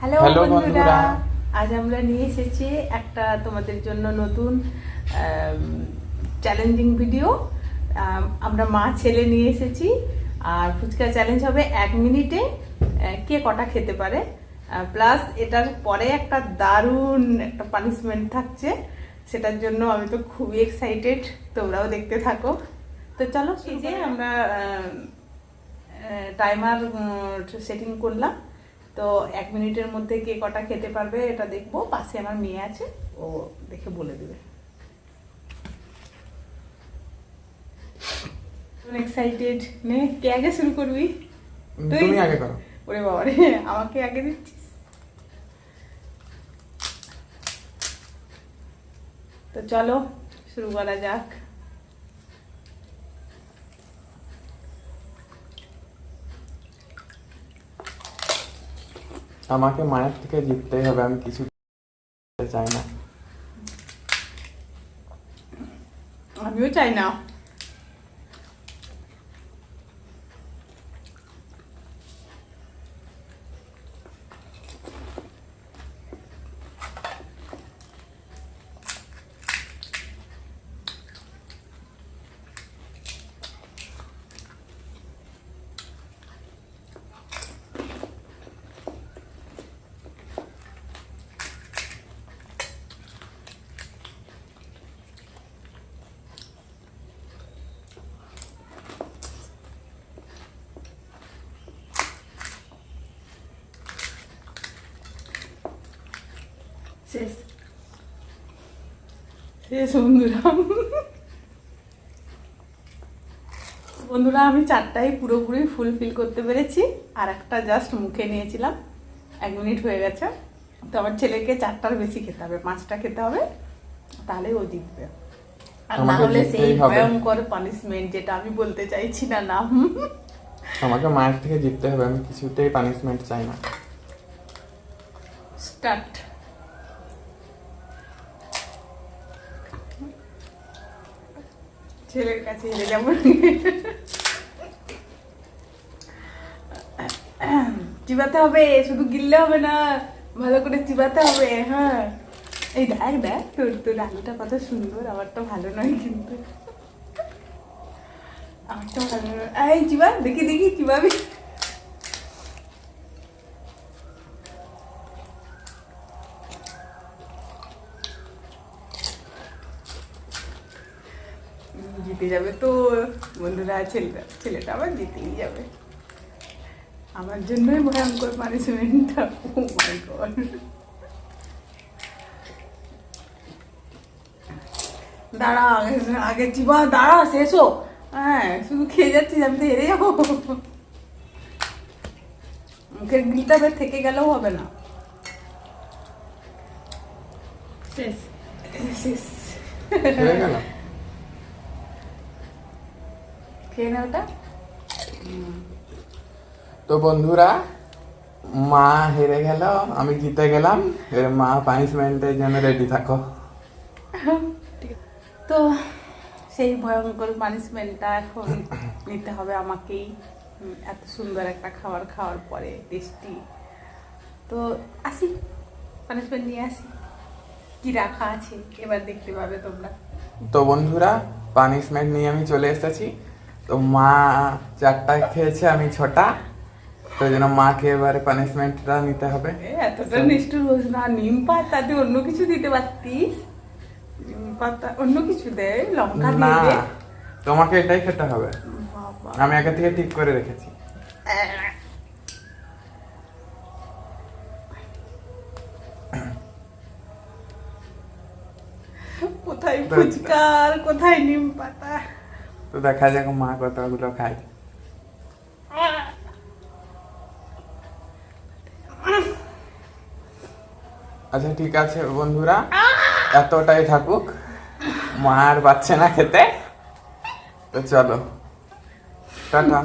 Hello বন্ধুরা, আজ আমরা নিয়ে এসেছি একটা তোমাদের জন্য নতুন চ্যালেঞ্জিং ভিডিও। আমরা মা ছেলে নিয়ে এসেছি, আর ফুচকা চ্যালেঞ্জ হবে 1 মিনিটে কে কটা খেতে পারে। প্লাস এটার পরে একটা দারুণ একটা পানিশমেন্ট থাকছে, সেটার জন্য আমি তো খুবই এক্সাইটেড, তোমরাও দেখতে থাকো। তো চলো, এই যে আমরা টাইমার সেটিং করলাম, তো 1 মিনিটের মধ্যে কে কটা খেতে পারবে এটা দেখবো। পাশে আমার মেয়ে আছে, ও দেখে বলে দেবে। এক্সাইটেড নে, কে আগে শুরু করবি? তুমি আগে করো। ওরে বাবা রে, আমাকে আগে দিচ্ছিস। তো চলো শুরু করা যাক। আমাকে মায়ের থেকে জিততেই হবে, আমি কিছু চাই না। আমিও চাই না। শেষ শেষ বন্ধুরা। বন্ধুরা, আমি 4টাই পুরোপুরি ফুলফিল করতে পেরেছি, আর একটা জাস্ট মুখে নিয়েছিলাম। 1 মিনিট হয়ে গেছে। তো আমার ছেলেকে 4টার বেশি খেতে হবে, 5টা খেতে হবে, তাহলে ও জিতবে। আর না হলে সেই ভয়ঙ্কর পানিশমেন্ট, যেটা আমি বলতে চাইছি না নাম। আমাকে মায়ের থেকে জিততে হবে, আমি কিছুতেই পানিশমেন্ট চাই না। স্টার্ট। ছেলের কাছে হেরে যাবো। চিবাতে হবে, শুধু গিললে হবে না, ভালো করে চিবাতে হবে। হ্যাঁ, এই দেখ দেখ, তোর তোর আলুটা কত সুন্দর, আমারটা ভালো নয় কিন্তু। আমারটা ভালো নয়। এই চিবা, দেখি দেখি চিবাবি। জিতে যাবে তো বন্ধুরা, ছেলেটা আবার জিতেই যাবে। আমার জন্যই ভয়ঙ্কর পানিশমেন্টটা। ও মাই গড। দাঁড়া, আগে চিবা, দাঁড়া, শেষ হোক। হ্যাঁ, শুধু খেয়ে যাচ্ছিস, আমি তো হেরে যাবো। মুখের গিলটা থেকে গেলেও হবে না। শেষ শেষ হয়ে গেল। খেয়ে না ওটা। তো বন্ধুরা, মা হেরে গেল, আমি জিতে গেলাম। মা পানিশমেন্টের জন্য রেডি থাকো। তো সেই ভয়ঙ্কর পানিশমেন্টটা এখন নিতে হবে আমাকেই। এত সুন্দর একটা খাবার খাওয়ার পরে, টেস্টি। তো আসি, পানিশমেন্ট নিয়ে আসি। কি রাখা আছে এবার দেখতে পাবে তোমরা। তো বন্ধুরা, পানিশমেন্ট নিয়ে আমি চলে এসেছি। তো মা 4টা খেয়েছে, আমি 6টা। তো জন্য মাকে এবারে পানিশমেন্টটা নিতে হবে। এতটা নিষ্ঠুর হোস না, নিম পাতা দিয়ে অন্য কিছু দিতে পারতিস। নিম পাতা অন্য কিছু দে, লঙ্কা না, দিয়ে দে। তোমাকে এটাই খেতে হবে, বাবা, আমি আগে থেকে ঠিক করে রেখেছি। কোথায় ফুচকা আর কোথায় নিম পাতা। তো দেখা যাক মা কতগুলো খায়। আচ্ছা ঠিক আছে বন্ধুরা, এতটাই থাকুক, মা আর পাচ্ছে না খেতে। তো চলো, টাটা।